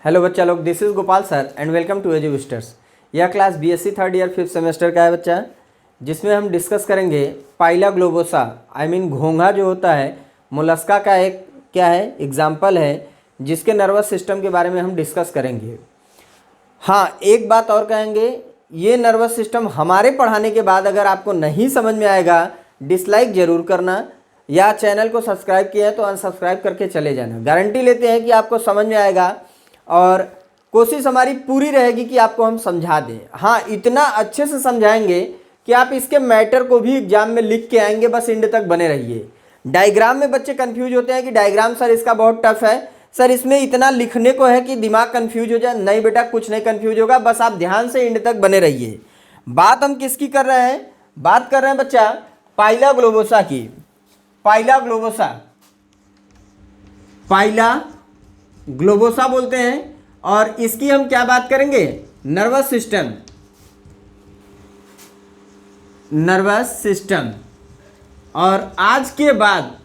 Hello बच्चा लोग, this is Gopal sir and welcome to Eduvisters. यह class BSc third year fifth semester का है बच्चा, जिसमें हम डिस्कस करेंगे पाइला ग्लोबोसा घोंघा जो होता है मोलस्का का एक क्या है एग्जाम्पल है, जिसके नर्वस सिस्टम के बारे में हम डिस्कस करेंगे। हाँ, एक बात और कहेंगे, ये नर्वस सिस्टम हमारे पढ़ाने के बाद अगर आपको नहीं समझ में आएगा डिसलाइक ज़रूर करना, या चैनल को सब्सक्राइब किया है तो अनसब्सक्राइब करके चले जाना। गारंटी लेते हैं कि आपको समझ में आएगा और कोशिश हमारी पूरी रहेगी कि आपको हम समझा दें। हाँ, इतना अच्छे से समझाएंगे कि आप इसके मैटर को भी एग्जाम में लिख के आएंगे। बस एंड तक बने रहिए। डायग्राम में बच्चे कंफ्यूज होते हैं कि डायग्राम सर इसका बहुत टफ है, सर इसमें इतना लिखने को है कि दिमाग कंफ्यूज हो जाए। नहीं बेटा, कुछ नहीं कंफ्यूज होगा, बस आप ध्यान से एंड तक बने रहिए। बात हम किसकी कर रहे हैं? बात कर रहे हैं बच्चा पाइला ग्लोबोसा की। पाइला ग्लोबोसा, पाइला ग्लोबोसा बोलते हैं, और इसकी हम क्या बात करेंगे? Nervous system. Nervous system. और आज के बाद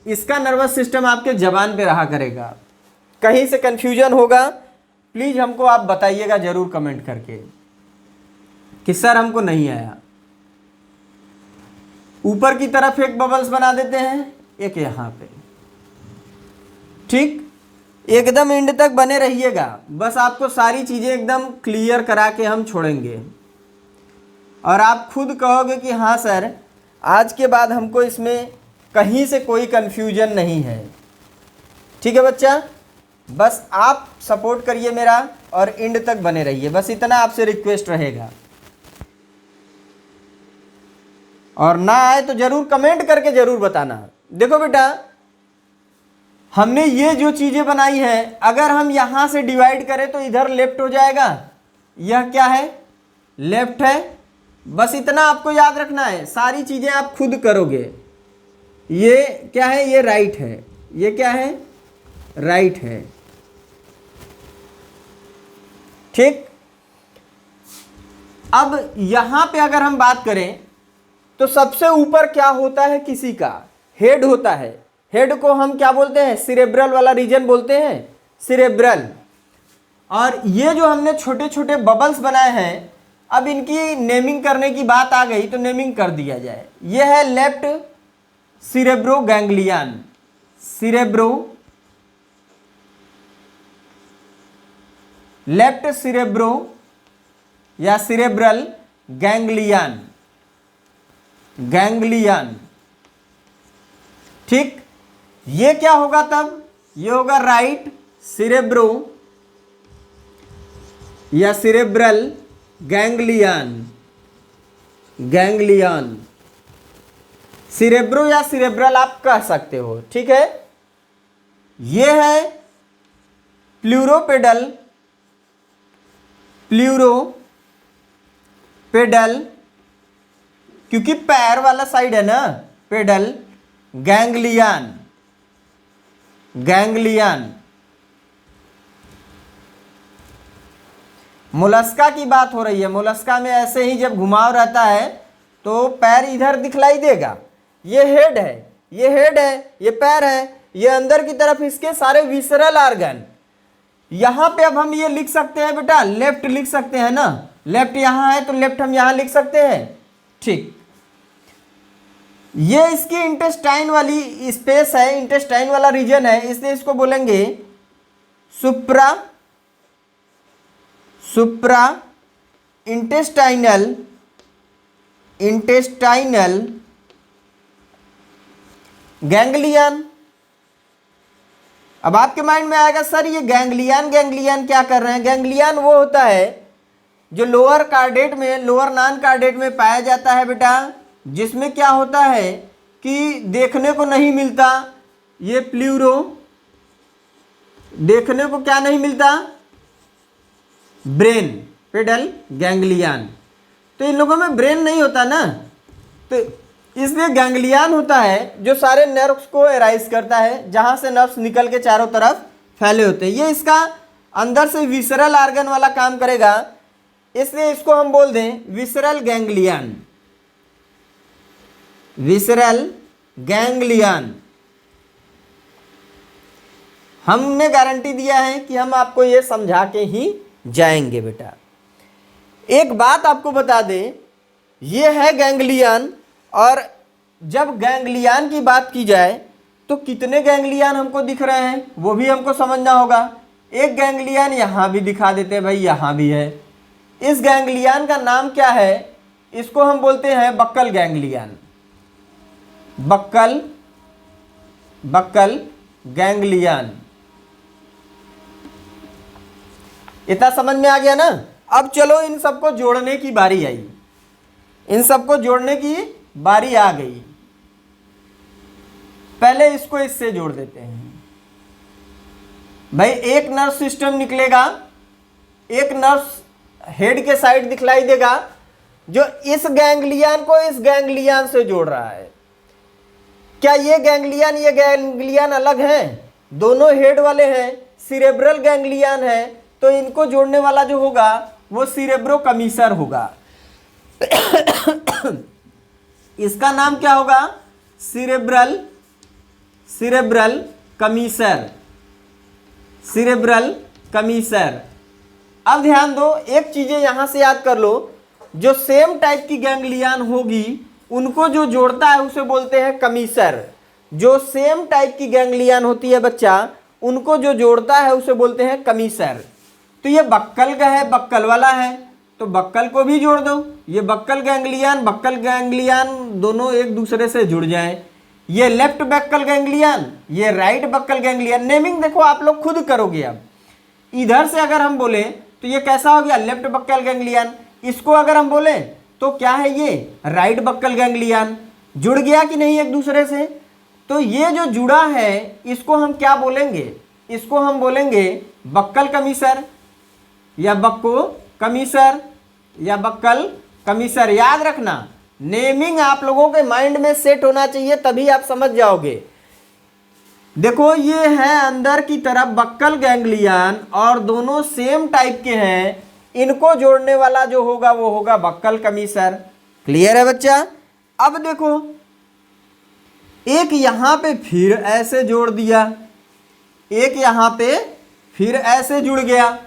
इसका नर्वस सिस्टम आपके जबान पे रहा करेगा। कहीं से कंफ्यूजन होगा प्लीज हमको आप बताइएगा जरूर कमेंट करके कि सर हमको नहीं आया। ऊपर की तरफ एक बबल्स बना देते हैं, एक यहां पे। ठीक, एकदम एंड तक बने रहिएगा। बस आपको सारी चीजें एकदम क्लियर करा के हम छोड़ेंगे और आप खुद कहोगे कि हाँ सर, आज के बाद हमको इसमें कहीं से कोई कंफ्यूजन नहीं है। ठीक है बच्चा, बस आप सपोर्ट करिए मेरा और एंड तक बने रहिए। बस इतना आपसे रिक्वेस्ट रहेगा, और ना आए तो जरूर कमेंट करके जरूर बताना। देखो बेटा, हमने ये जो चीजें बनाई है, अगर हम यहां से डिवाइड करें तो इधर लेफ्ट हो जाएगा। यह क्या है? लेफ्ट है। बस इतना आपको याद रखना है, सारी चीजें आप खुद करोगे। ये क्या है? ये राइट है। ये क्या है? राइट है। ठीक, अब यहां पे अगर हम बात करें तो सबसे ऊपर क्या होता है? किसी का हेड होता है। हेड को हम क्या बोलते हैं? सिरेब्रल वाला रीजन बोलते हैं, सिरेब्रल। और ये जो हमने छोटे छोटे बबल्स बनाए हैं, अब इनकी नेमिंग करने की बात आ गई तो नेमिंग कर दिया जाए। ये है लेफ्ट सिरेब्रो गैंग्लियन। सिरेब्रो, लेफ्ट सिरेब्रो या सिरेब्रल गैंग्लियन। गैंग्लियन। ठीक, ये क्या होगा तब? ये होगा राइट सिरेब्रो या सिरेब्रल गैंग्लियन। गैंग्लियन, सिरेब्रो या सिरेब्रल आप कह सकते हो। ठीक है, ये है प्लूरोपेडल। प्लूरोपेडल क्योंकि पैर वाला साइड है ना, पेडल। गैंग्लियन। गैंग्लियन। मोलस्का की बात हो रही है। मोलस्का में ऐसे ही जब घुमाव रहता है तो पैर इधर दिखलाई देगा। ये हेड है, ये हेड है, ये पैर है, ये अंदर की तरफ इसके सारे विसरल ऑर्गन। यहां पे अब हम ये लिख सकते हैं बेटा, लेफ्ट लिख सकते हैं ना। लेफ्ट यहां है तो लेफ्ट हम यहां लिख सकते हैं। ठीक, ये इसकी इंटेस्टाइन वाली स्पेस है, इंटेस्टाइन वाला रीजन है, इसलिए इसको बोलेंगे सुप्रा सुप्रा इंटेस्टाइनल गैंग्लियन। अब आपके माइंड में आएगा सर ये गैंग्लियन क्या कर रहे हैं? गैंग्लियन वो होता है जो लोअर कार्डेट में, लोअर नॉन कार्डेट में पाया जाता है बेटा, जिसमें क्या होता है कि देखने को नहीं मिलता। ये प्लूरो, देखने को क्या नहीं मिलता? ब्रेन। पेडल गैंग्लियन, तो इन लोगों में ब्रेन नहीं होता ना, तो इसलिए गैंग्लियन होता है जो सारे नर्व्स को एराइज करता है, जहां से नर्व्स निकल के चारों तरफ फैले होते हैं। ये इसका अंदर से विसरल ऑर्गन वाला काम करेगा, इसलिए इसको हम बोल दें विसरल गैंग्लियन। Visceral ganglion. हमने गारंटी दिया है कि हम आपको ये समझा के ही जाएंगे बेटा। एक बात आपको बता दें, ये है गैंग्लियन, और जब गैंग्लियन की बात की जाए तो कितने गैंग्लियन हमको दिख रहे हैं वो भी हमको समझना होगा। एक गैंग्लियन यहाँ भी दिखा देते हैं भाई, यहाँ भी है। इस गैंग्लियन का नाम क्या है? इसको हम बोलते हैं बक्कल गैंग्लियन। Buckle ganglion. इतना समझ में आ गया ना? अब चलो इन सबको जोड़ने की बारी आई, इन सबको जोड़ने की बारी आ गई। पहले इसको इससे जोड़ देते हैं भाई। एक नर्व सिस्टम निकलेगा, एक नर्व हेड के साइड दिखलाई देगा जो इस गैंग्लियन को इस गैंग्लियन से जोड़ रहा है। क्या ये गैंग्लियन अलग हैं? दोनों हेड वाले हैं, सिरेब्रल गैंग्लियन है, तो इनको जोड़ने वाला जो होगा वो सिरेब्रोकमीसर होगा। इसका नाम क्या होगा? सिरेब्रल कमीसर। अब ध्यान दो, एक चीजें यहां से याद कर लो, जो सेम टाइप की गैंग्लियन होगी उनको जो जोड़ता है उसे बोलते हैं कमीसर। जो सेम टाइप की गैंग्लियन होती है बच्चा, उनको जो जोड़ता है उसे बोलते हैं कमीसर। तो ये बक्कल का है, बक्कल वाला है, तो बक्कल को भी जोड़ दो। ये बक्कल गैंग्लियन दोनों एक दूसरे से जुड़ जाएं। ये लेफ्ट बक्कल गैंग्लियन, ये राइट बक्कल गैंग्लियन। नेमिंग देखो आप लोग खुद करोगे। अब इधर से अगर हम बोले तो ये कैसा हो गया? Left buccal ganglion. इसको अगर हम बोले तो क्या है? ये राइट बक्कल गैंग्लियन। जुड़ गया कि नहीं एक दूसरे से? तो ये जो जुड़ा है इसको हम क्या बोलेंगे? इसको हम बोलेंगे बक्कल कमीसर या बक्को कमीसर या बक्कल कमीसर। याद रखना, नेमिंग आप लोगों के माइंड में सेट होना चाहिए, तभी आप समझ जाओगे। देखो ये है अंदर की तरफ बक्कल गैंग्लियन और दोनों सेम टाइप के हैं, इनको जोड़ने वाला जो होगा वो होगा बक्कल कमीसर। क्लियर है बच्चा? अब देखो एक यहां पे फिर ऐसे जोड़ दिया, एक यहां पे फिर ऐसे जुड़ गया,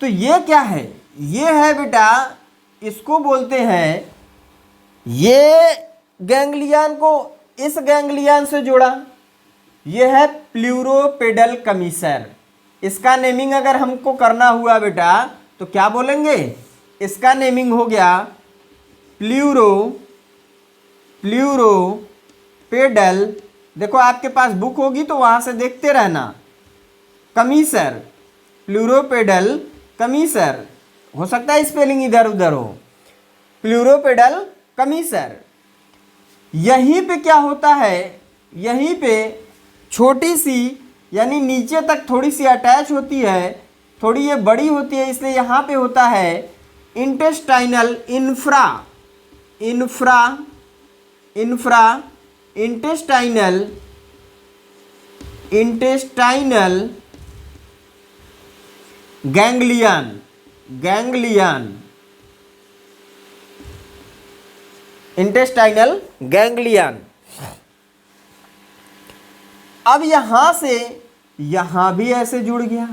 तो ये क्या है? ये है बेटा, इसको बोलते हैं, ये गैंग्लियन को इस गैंग्लियन से जोड़ा, ये है प्लूरोपेडल कमीसर। इसका नेमिंग अगर हमको करना हुआ बेटा तो क्या बोलेंगे? इसका नेमिंग हो गया प्लूरोपेडल। देखो आपके पास बुक होगी तो वहां से देखते रहना। कमीसर, प्लूरोपेडल कमीसर। हो सकता है स्पेलिंग इधर उधर हो। प्लूरोपेडल कमीसर। यहीं पे क्या होता है? यहीं पे छोटी सी यानी नीचे तक थोड़ी सी अटैच होती है, थोड़ी ये बड़ी होती है, इसलिए यहाँ पे होता है intestinal intestinal ganglion. Intestinal ganglion. अब यहां से यहां भी ऐसे जुड़ गया,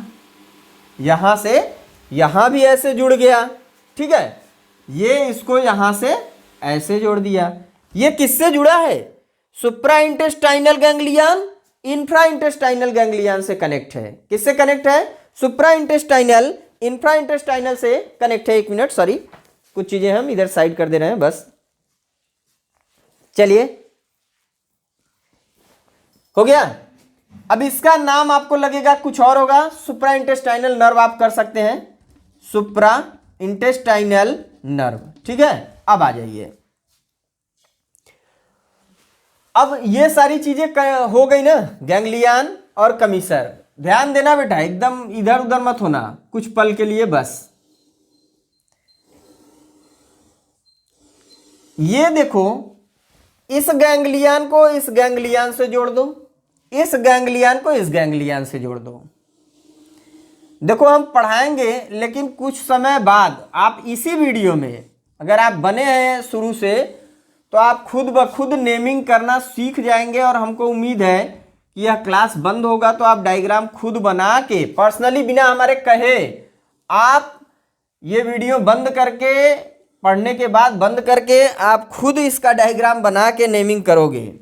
यहां से यहां भी ऐसे जुड़ गया, ठीक है। ये इसको यहां से ऐसे जोड़ दिया। ये किससे जुड़ा है? Supra intestinal ganglion infra intestinal ganglion से कनेक्ट है। किससे कनेक्ट है? सुप्रा इंटेस्टाइनल इंफ्रा इंटेस्टाइनल से कनेक्ट है। एक मिनट, सॉरी, कुछ चीजें हम इधर साइड कर दे रहे हैं बस। चलिए, हो गया। अब इसका नाम आपको लगेगा कुछ और होगा। सुप्रा इंटेस्टाइनल नर्व आप कर सकते हैं, सुप्रा इंटेस्टाइनल नर्व, ठीक है। अब आ जाइए, अब ये सारी चीजें हो गई ना, गैंग्लियन और कमीसर। ध्यान देना बेटा, एकदम इधर उधर मत होना कुछ पल के लिए बस। ये देखो, इस गैंग्लियन को इस गैंग्लियन से जोड़ दो, इस गैंग्लियन को इस गैंग्लियन से जोड़ दो। देखो हम पढ़ाएंगे, लेकिन कुछ समय बाद आप इसी वीडियो में अगर आप बने हैं शुरू से तो आप खुद ब खुद नेमिंग करना सीख जाएंगे। और हमको उम्मीद है कि यह क्लास बंद होगा तो आप डायग्राम खुद बना के पर्सनली बिना हमारे कहे आप ये वीडियो बंद करके पढ़ने के बाद बंद करके आप खुद इसका डायग्राम बना के नेमिंग करोगे।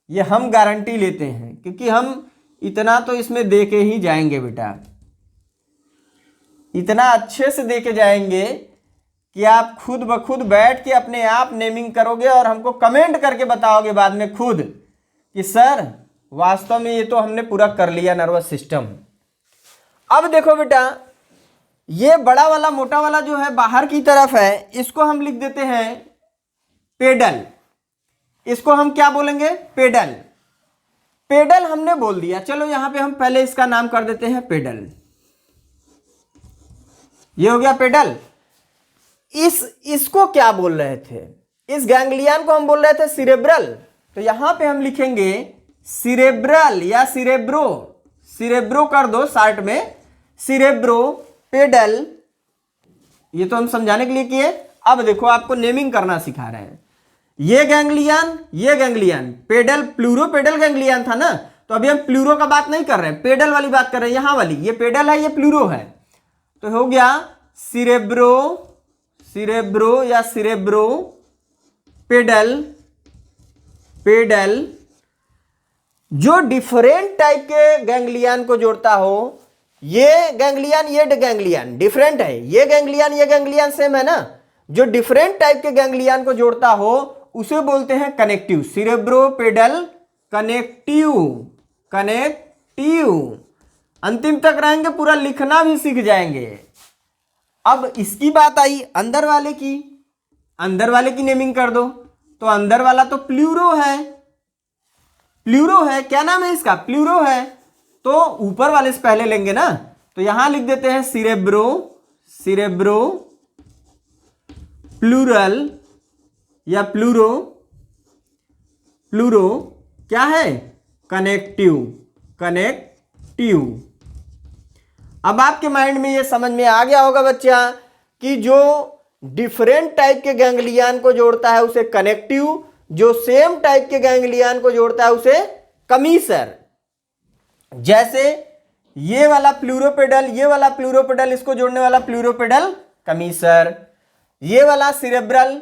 ये हम गारंटी लेते हैं क्योंकि हम इतना तो इसमें दे के ही जाएंगे बेटा, इतना अच्छे से दे के जाएंगे कि आप खुद ब खुद बैठ के अपने आप नेमिंग करोगे और हमको कमेंट करके बताओगे बाद में खुद कि सर वास्तव में ये तो हमने पूरा कर लिया नर्वस सिस्टम। अब देखो बेटा, ये बड़ा वाला मोटा वाला जो है बाहर की तरफ है, इसको हम लिख देते हैं पेडल। इसको हम क्या बोलेंगे? पेडल। पेडल हमने बोल दिया, चलो यहां पे हम पहले इसका नाम कर देते हैं पेडल। ये हो गया पेडल। इसको क्या बोल रहे थे? इस गैंग्लियन को हम बोल रहे थे सिरेब्रल। तो यहां पे हम लिखेंगे सिरेब्रल या सिरेब्रो। सिरेब्रो कर दो शार्ट में, सिरेब्रो पेडल। ये तो हम समझाने के लिए किए। अब देखो आपको नेमिंग करना सिखा रहे हैं। ये ganglion pedal pleuro pedal ganglion था ना, तो अभी हम प्लूरो का बात नहीं कर रहे हैं, पेडल वाली बात कर रहे हैं। यहां वाली ये पेडल है, ये प्लूरो है। तो हो गया सिरेब्रो या सिरेब्रो पेडल। पेडल जो डिफरेंट टाइप के गैंग्लियन को जोड़ता हो। ये गैंग्लियन डिफरेंट है, ये गैंग्लियन सेम है ना। जो डिफरेंट टाइप के गैंग्लियन को जोड़ता हो उसे बोलते हैं कनेक्टिव। सिरेब्रो pedal connective. अंतिम तक रहेंगे, पूरा लिखना भी सीख जाएंगे। अब इसकी बात आई अंदर वाले की नेमिंग कर दो। तो अंदर वाला तो प्लूरो है। क्या नाम है इसका? प्लूरो है। तो ऊपर वाले से पहले लेंगे ना, तो यहां लिख देते हैं सिरेब्रो प्लूरल या प्लूरो क्या है? कनेक्टिव। अब आपके माइंड में ये समझ में आ गया होगा बच्चा कि जो डिफरेंट टाइप के गैंग्लियन को जोड़ता है उसे कनेक्टिव, जो सेम टाइप के गैंग्लियन को जोड़ता है उसे कमीसर। जैसे ये वाला प्लूरोपेडल, इसको जोड़ने वाला प्लूरोपेडल कमीसर। ये वाला सिरेब्रल,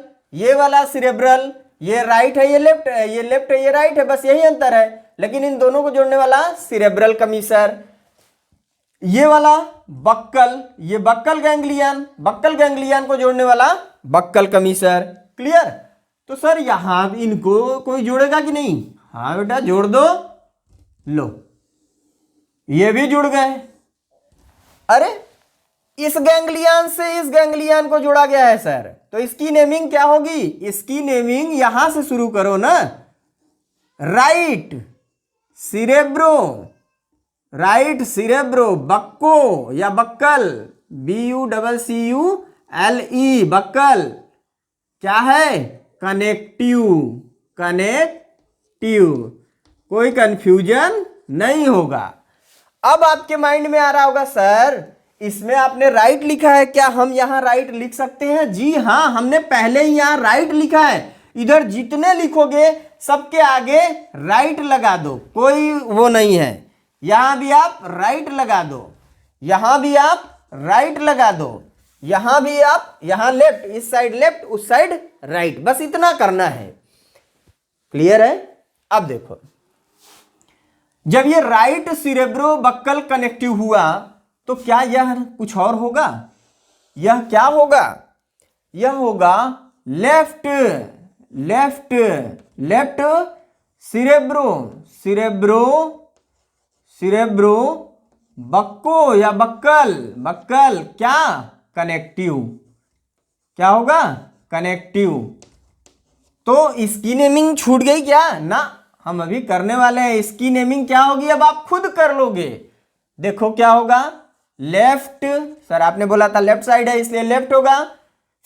ये राइट है, ये लेफ्ट है, ये लेफ्ट है, ये राइट है, बस यही अंतर है। लेकिन इन दोनों को जोड़ने वाला सिरेब्रल कमीसर। ये वाला बक्कल, ये बक्कल गैंग्लियन को जोड़ने वाला बक्कल कमीसर। क्लियर? तो सर यहां इनको कोई जोड़ेगा कि नहीं? हाँ बेटा जोड़ दो। लो ये भी जुड़ गए। अरे इस गैंग्लियन से इस गैंग्लियन को जोड़ा गया है सर, तो इसकी नेमिंग क्या होगी? इसकी नेमिंग यहां से शुरू करो ना। राइट सिरेब्रो बक्को या बक्कल, BUCCULE बक्कल क्या है? कनेक्टिव। कोई कंफ्यूजन नहीं होगा। अब आपके माइंड में आ रहा होगा सर इसमें आपने राइट लिखा है, क्या हम यहां राइट लिख सकते हैं? जी हां, हमने पहले ही यहां राइट लिखा है। इधर जितने लिखोगे सबके आगे राइट लगा दो, कोई वो नहीं है। यहां भी आप राइट लगा दो, यहां भी आप राइट लगा दो, यहां भी आप, यहां लेफ्ट, इस साइड लेफ्ट, उस साइड राइट, बस इतना करना है। क्लियर है? अब देखो, जब ये राइट सिरेब्रो बक्कल कनेक्टिव हुआ तो क्या यह कुछ और होगा? यह क्या होगा? यह होगा लेफ्ट सिरेब्रो बक्को या बक्कल क्या? कनेक्टिव। क्या होगा? कनेक्टिव। तो इसकी नेमिंग छूट गई क्या? ना, हम अभी करने वाले हैं। इसकी नेमिंग क्या होगी अब आप खुद कर लोगे। देखो क्या होगा? लेफ्ट, सर आपने बोला था लेफ्ट साइड है इसलिए लेफ्ट होगा।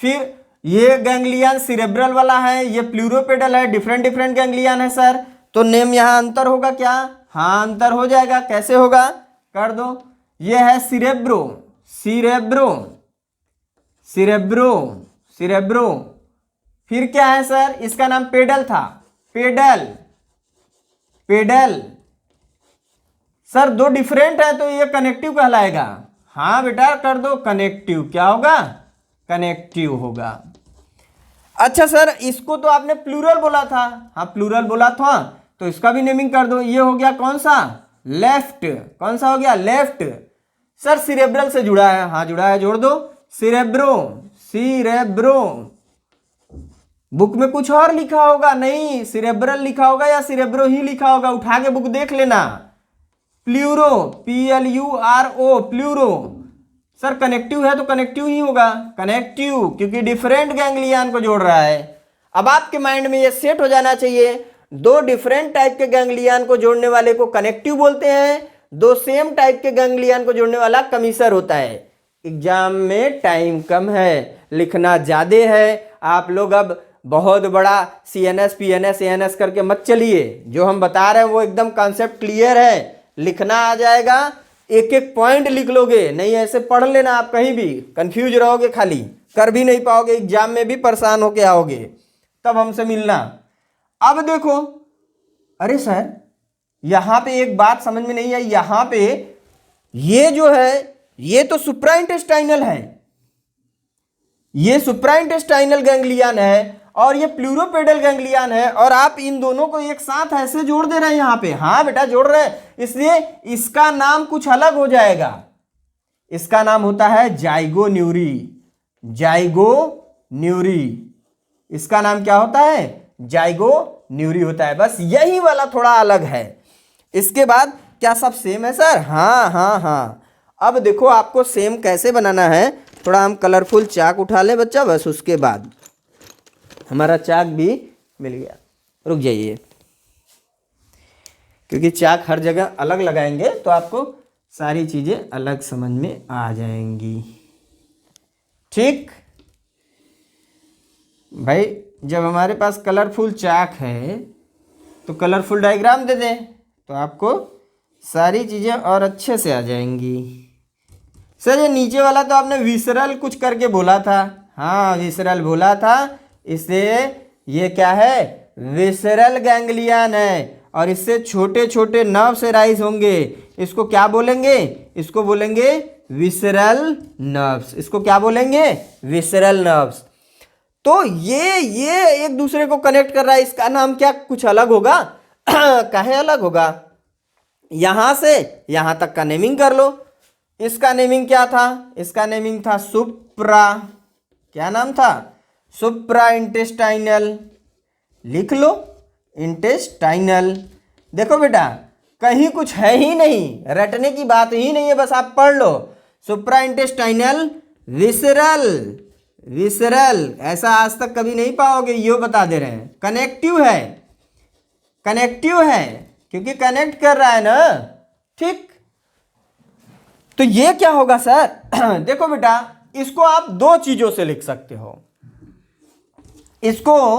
फिर ये गैंग्लियन सिरेब्रल वाला है, ये प्लूरोपेडल है, डिफरेंट गैंग्लियन है सर, तो नेम यहां अंतर होगा क्या? हाँ अंतर हो जाएगा। कैसे होगा? कर दो। ये है सिरेब्रो। फिर क्या है सर? इसका नाम पेडल था, पेडल। सर दो डिफरेंट है तो ये कनेक्टिव कहलाएगा। हाँ बेटा कर दो कनेक्टिव, क्या होगा, कनेक्टिव होगा। अच्छा सर इसको तो आपने प्लूरल बोला था, हाँ प्लूरल बोला था तो इसका भी नेमिंग कर दो। ये हो गया कौन सा, लेफ्ट, कौन सा हो गया, लेफ्ट। सर सिरेब्रल से जुड़ा है, हाँ जुड़ा है, जोड़ दो सिरेब्रो, सिरेब्रो। बुक में कुछ और लिखा होगा, नहीं सिरेब्रल लिखा होगा या सिरेब्रो ही लिखा होगा, उठा के बुक देख लेना। Pleuro, PLURO, pleuro. Sir connective है तो कनेक्टिव ही होगा, कनेक्टिव, क्योंकि डिफरेंट गैंग्लियन को जोड़ रहा है। अब आपके माइंड में ये सेट हो जाना चाहिए, दो डिफरेंट टाइप के गैंग्लियन को जोड़ने वाले को कनेक्टिव बोलते हैं, दो सेम टाइप के गैंग्लियन को जोड़ने वाला कमिसर होता है। एग्जाम में टाइम कम है, लिखना ज्यादा है, आप लोग अब बहुत बड़ा CNS PNS ANS करके मत चलिए। जो हम बता रहे हैं वो एकदम कॉन्सेप्ट क्लियर है, लिखना आ जाएगा, एक एक पॉइंट लिख लोगे, नहीं ऐसे पढ़ लेना आप कहीं भी कंफ्यूज रहोगे, खाली कर भी नहीं पाओगे, एग्जाम में भी परेशान होके आओगे, तब हमसे मिलना। अब देखो, अरे सर यहां पे एक बात समझ में नहीं आई, यहां पे ये जो है ये तो सुप्राइंटेस्टाइनल है, ये सुप्राइंटेस्टाइनल गैंग्लियन है और ये प्लूरोपेडल गैंग्लियन है, और आप इन दोनों को एक साथ ऐसे जोड़ दे रहे हैं यहाँ पे। हाँ बेटा जोड़ रहे हैं, इसलिए इसका नाम कुछ अलग हो जाएगा, इसका नाम होता है जाइगोन्यूरी, जाइगोन्यूरी। इसका नाम क्या होता है, जाइगोन्यूरी होता है, बस यही वाला थोड़ा अलग है। इसके बाद क्या सब सेम है सर, हाँ हाँ हाँ। अब देखो आपको सेम कैसे बनाना है, थोड़ा हम कलरफुल चाक उठा लें बच्चा, बस उसके बाद हमारा चाक भी मिल गया। रुक जाइए, क्योंकि चाक हर जगह अलग लगाएंगे तो आपको सारी चीजें अलग समझ में आ जाएंगी। ठीक भाई, जब हमारे पास कलरफुल चाक है तो कलरफुल डायग्राम दे दें तो आपको सारी चीजें और अच्छे से आ जाएंगी। सर ये नीचे वाला तो आपने विसरल कुछ करके बोला था, हाँ विसरल बोला था, इससे ये क्या है, विसरल गैंग्लियन है, और इससे छोटे छोटे नर्व से राइज होंगे, इसको क्या बोलेंगे, इसको बोलेंगे विसरल नर्व्स, इसको क्या बोलेंगे, विसरल नर्व्स। तो ये एक दूसरे को कनेक्ट कर रहा है, इसका नाम क्या कुछ अलग होगा काहे अलग होगा, यहां से यहां तक का नेमिंग कर लो। इसका नेमिंग क्या था, इसका नेमिंग था सुप्रा, क्या नाम था, सुप्रा इंटेस्टाइनल, लिख लो इंटेस्टाइनल। देखो बेटा कहीं कुछ है ही नहीं, रटने की बात ही नहीं है, बस आप पढ़ लो सुप्रा इंटेस्टाइनल विसरल, विसरल ऐसा आज तक कभी नहीं पाओगे, यो बता दे रहे हैं। कनेक्टिव है, कनेक्टिव है क्योंकि कनेक्ट कर रहा है ना, ठीक। तो ये क्या होगा सर देखो बेटा इसको आप दो चीजों से लिख सकते हो, इसको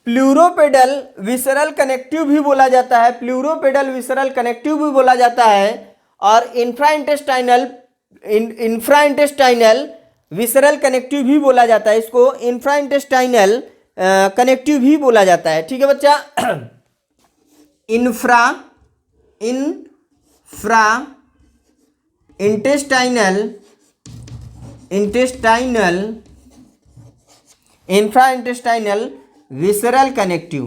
प्लूरोपेडल विसरल कनेक्टिव भी बोला जाता है, प्लूरोपेडल विसरल कनेक्टिव भी बोला जाता है, और इंफ्राइंटेस्टाइनल विसरल कनेक्टिव भी बोला जाता है, इसको इंफ्राइंटेस्टाइनल कनेक्टिव भी बोला जाता है, ठीक है बच्चा। इंफ्राइंटेस्टाइनल विसरल कनेक्टिव,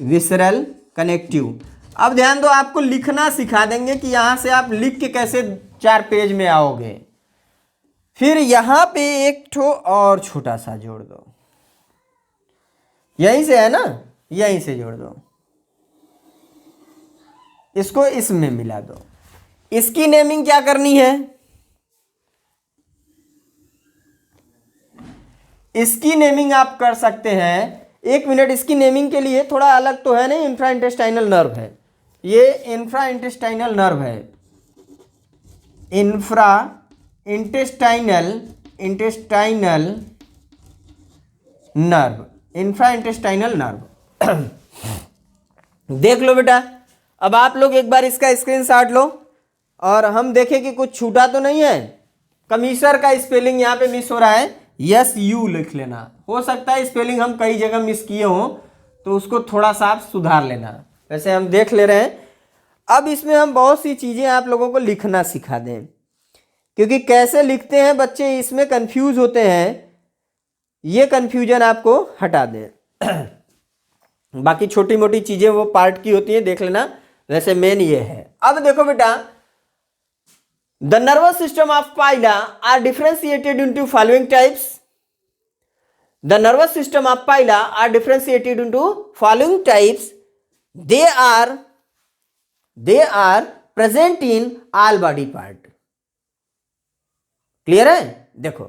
विसरल कनेक्टिव। अब ध्यान दो, आपको लिखना सिखा देंगे कि यहां से आप लिख के कैसे 4 पेज में आओगे। फिर यहां पे एक ठो और छोटा सा जोड़ दो, यहीं से है ना, यहीं से जोड़ दो, इसको इसमें मिला दो। इसकी नेमिंग क्या करनी है, इसकी नेमिंग आप कर सकते हैं, 1 मिनट, इसकी नेमिंग के लिए थोड़ा अलग तो है नहीं, इंफ्राइंटेस्टाइनल नर्व है, ये इंफ्राइंटेस्टाइनल नर्व है, इंफ्राइंटेस्टाइनल नर्व, इंफ्राइंटेस्टाइनल नर्व। देख लो बेटा, अब आप लोग एक बार इसका स्क्रीनशॉट लो और हम देखें कि कुछ छूटा तो नहीं है। कमिश्नर का स्पेलिंग यहाँ पे मिस हो रहा है, यस यू लिख लेना, हो सकता है स्पेलिंग हम कई जगह मिस किए हों तो उसको थोड़ा सा आप सुधार लेना, वैसे हम देख ले रहे हैं। अब इसमें हम बहुत सी चीज़ें आप लोगों को लिखना सिखा दें, क्योंकि कैसे लिखते हैं बच्चे इसमें कंफ्यूज होते हैं, ये कंफ्यूजन आपको हटा दें। बाकी छोटी मोटी चीज़ें वो पार्ट की होती हैं, देख लेना, वैसे मेन ये है। अब देखो बेटा, the nervous system of Pila are differentiated into following types. The nervous system of Pila are differentiated into following types. They are present in all body part. Clear है? देखो,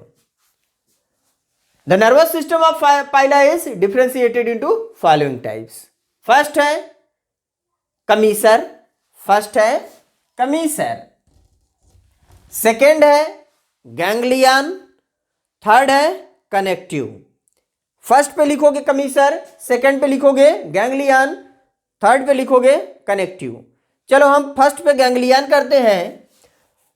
the nervous system of Pila is differentiated into following types. First है कमीसर, second है ganglion, third है connective. First पे लिखोगे कमीसर, second पे लिखोगे ganglion, third पे लिखोगे कनेक्टिव। चलो हम फर्स्ट पे गैंग्लियन करते हैं।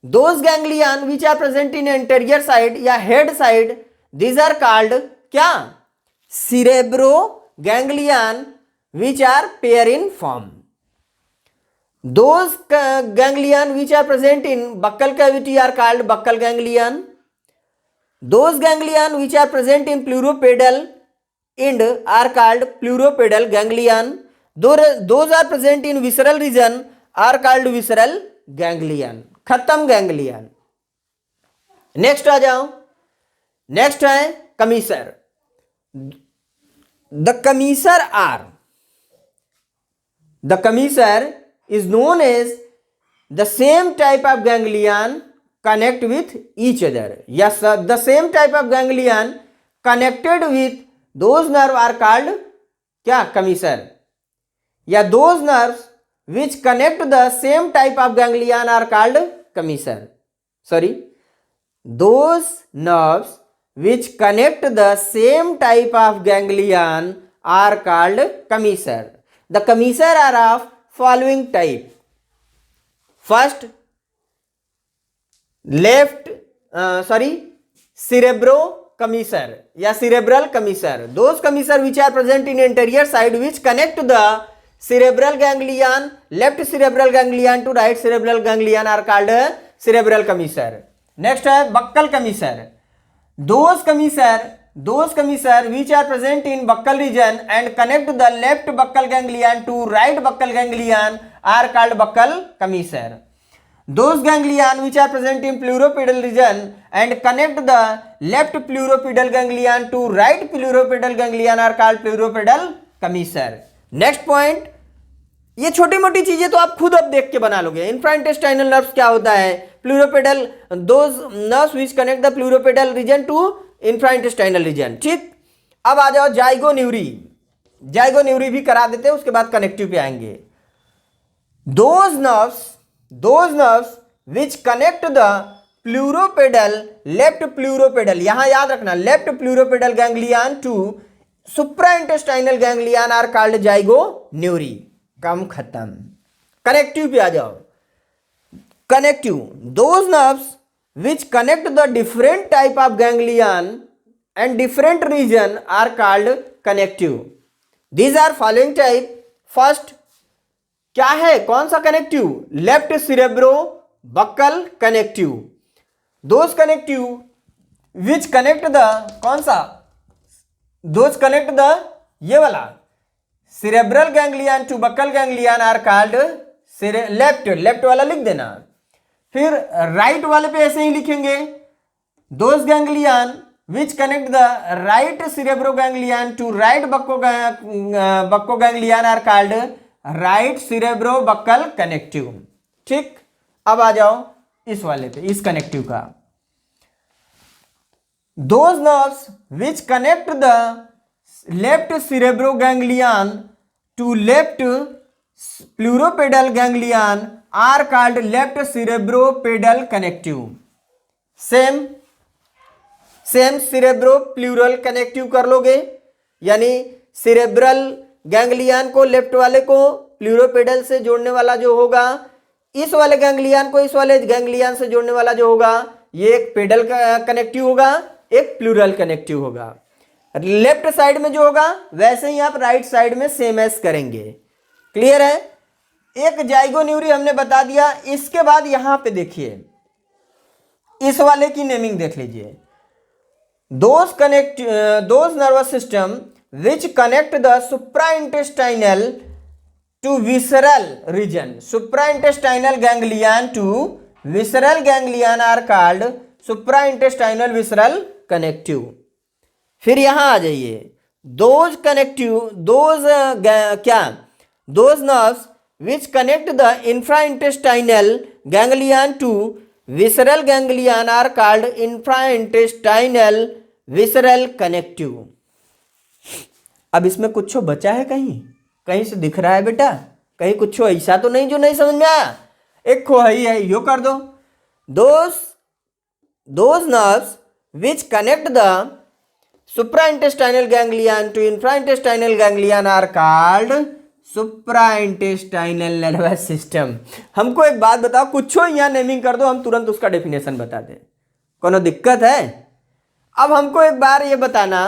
Those ganglion which are present in anterior side या head side, these are called क्या? Cerebro ganglion which are pair in form. Those ganglion which are present in buccal cavity are called buccal ganglion. Those ganglion which are present in pleuropedal end are called pleuropedal ganglion. Those are present in visceral region are called visceral ganglion. खत्म ganglion। Next आ जाओ, next है कमीसर। The commissure is known as the same type of ganglion connect with each other. Yes, the same type of ganglion connected with those nerves are called क्या? commissure. या those nerves which connect the same type of ganglion are called commissure. Sorry, those nerves which connect the same type of ganglion are called commissure. The commissure are of following type. First, cerebrocommissure या cerebral commissure. Those commissure which are present in anterior side which connect the cerebral ganglion, left cerebral ganglion to right cerebral ganglion are called cerebral commissure. Next है buccal commissure. Those commissure which are present in buccal region and connect the left buccal ganglion to right buccal ganglion are called buccal commissure. Those ganglion which are present in pleuropedal region and connect the left pleuropedal ganglion to right pleuropedal ganglion are called pleuropedal commissure. Next point, ये छोटी मोटी चीजें तो आप खुद अब देख के बना लोगे। इंफ्राइंटेस्टाइनल नर्व्स क्या होता है? Pleuropedal, those nerves which connect the pleuropedal region to infraintestinal region. ठीक, अब आ जाओ जाइगोन्यूरी। जाइगोन्यूरी भी करा देते हैं, उसके बाद कनेक्टिव पे आएंगे। Those nerves which connect the pleuropedal, left pleuropedal, यहां याद रखना, left pleuropedal ganglion to supraintestinal ganglion are called zygoneury. कम खत्म। कनेक्टिव पे आ जाओ। Connective, those nerves which connect the different type of ganglion and different region are called connective. These are following type. First, क्या है? कौन सा connective? Left cerebro buccal connective. Those connective which connect the, कौन सा? Those connect the, ये वाला cerebral ganglion to buccal ganglion are called left वाला लिख देना। फिर राइट वाले पे ऐसे ही लिखेंगे, those ganglion which connect the right cerebro ganglion to right buccal ganglion are called right cerebro buccal connective. ठीक, अब आ जाओ इस वाले पे, इस कनेक्टिव का। Those nerves which connect the left cerebro ganglion to left pleuropedal ganglion are called left cerebropedal connective. Same cerebro pleural connective कर लोगे, यानी सिरेब्रल गैंग्लियन को, लेफ्ट वाले को प्लूरोपेडल से जोड़ने वाला जो होगा, इस वाले गैंग्लियन को इस वाले गैंग्लियन से जोड़ने वाला जो होगा, ये एक पेडल कनेक्टिव होगा, एक प्लूरल कनेक्टिव होगा। लेफ्ट साइड में जो होगा वैसे ही आप राइट साइड में सेम एस करेंगे। क्लियर है? एक जाइगोन्यूरी हमने बता दिया। इसके बाद यहां पे देखिए, इस वाले की नेमिंग देख लीजिए। Those nervous system which connect the supraintestinal to visceral region, supraintestinal ganglion to visceral ganglion are called supraintestinal visceral connective. फिर यहां आ जाइए, those nerves which connect the infraintestinal ganglion to visceral ganglion are called infraintestinal visceral connective. अब इसमें कुछ बचा है, कहीं से दिख रहा है बेटा? कहीं कुछ ऐसा तो नहीं जो नहीं समझ में आया? एक खो है, यो कर दो। Those nerves which connect the supraintestinal ganglion to infraintestinal ganglion are called supraintestinal nervous system। हमको एक बात बताओ, कुछ यहाँ नेमिंग कर दो, हम तुरंत उसका डेफिनेशन बता दें। कोनो दिक्कत है? अब हमको एक बार ये बताना,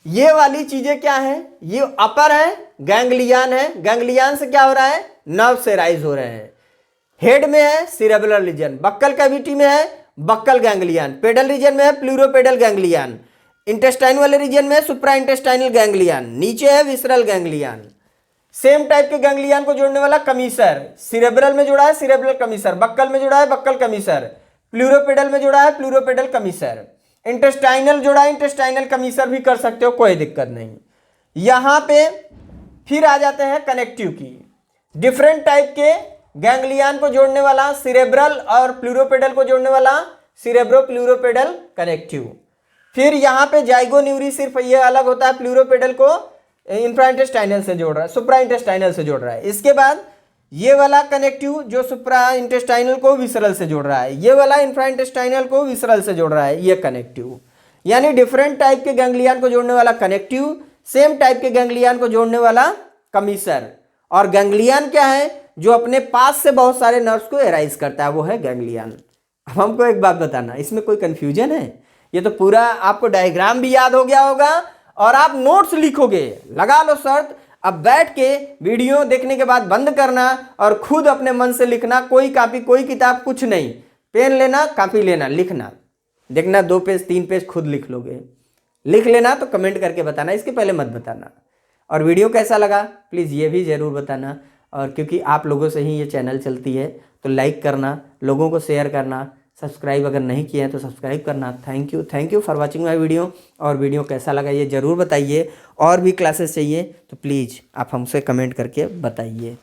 ये वाली चीजें क्या है? ये अपर है, गैंग्लियन है। गैंग्लियन से क्या हो रहा है? नर्व से राइज हो रहे हैं। हेड में है सिरेबुलर रीजन, बक्कल कैविटी में है बक्कल गैंग्लियन, पेडल रीजन में है प्लूरोपेडल गैंग्लियन, इंटेस्टाइन वाले रीजन में सुप्रा इंटेस्टाइनल गैंग्लियन, नीचे है विसरल गैंग्लियन। सेम टाइप के गैंग्लियन को जोड़ने वाला कमीसर, सिरेब्रल में जुड़ा है सिरेब्रल कमीसर, बक्कल में जुड़ा है बक्कल कमीसर, प्लूरोपेडल में जुड़ा है प्लूरोपेडल कमीसर, इंटेस्टाइनल जुड़ा है इंटेस्टाइनल कमीसर भी कर सकते हो, कोई दिक्कत नहीं। यहां पे फिर आ जाते हैं कनेक्टिव की। डिफरेंट टाइप के गैंग्लियन को जोड़ने वाला सिरेब्रल और प्लूरोपेडल को जोड़ने वाला सिरेब्रो प्लूरोपेडल कनेक्टिव। फिर यहाँ पे जाइगोन्यूरी सिर्फ ये अलग होता है, प्लूरोपेडल को इंफ्राइंटेस्टाइनल से जोड़ रहा है, सुप्रा इंटेस्टाइनल से जोड़ रहा है। इसके बाद ये वाला कनेक्टिव जो सुप्रा इंटेस्टाइनल को विसरल से जोड़ रहा है, ये वाला इंफ्राइंटेस्टाइनल को विसरल से जोड़ रहा है, ये कनेक्टिव। यानी डिफरेंट टाइप के गैंग्लियन को जोड़ने वाला कनेक्टिव, सेम टाइप के गैंग्लियन को जोड़ने वाला कमीसर। और गैंग्लियन क्या है? जो अपने पास से बहुत सारे नर्व्स को एराइज करता है, वो है गैंग्लियन। अब हमको एक बात बताना, इसमें कोई कंफ्यूजन है? ये तो पूरा आपको डायग्राम भी याद हो गया होगा और आप नोट्स लिखोगे, लगा लो शर्त। अब बैठ के वीडियो देखने के बाद बंद करना और खुद अपने मन से लिखना, कोई कॉपी कोई किताब कुछ नहीं, पेन लेना कापी लेना, लिखना। देखना 2 पेज 3 पेज खुद लिख लोगे, लिख लेना तो कमेंट करके बताना, इसके पहले मत बताना। और वीडियो कैसा लगा प्लीज़ ये भी ज़रूर बताना। और क्योंकि आप लोगों से ही ये चैनल चलती है, तो लाइक करना, लोगों को शेयर करना, सब्सक्राइब अगर नहीं किए हैं तो सब्सक्राइब करना। Thank you for watching my video. और वीडियो कैसा लगा ये ज़रूर बताइए। और भी क्लासेस चाहिए तो प्लीज़ आप हमसे कमेंट करके बताइए।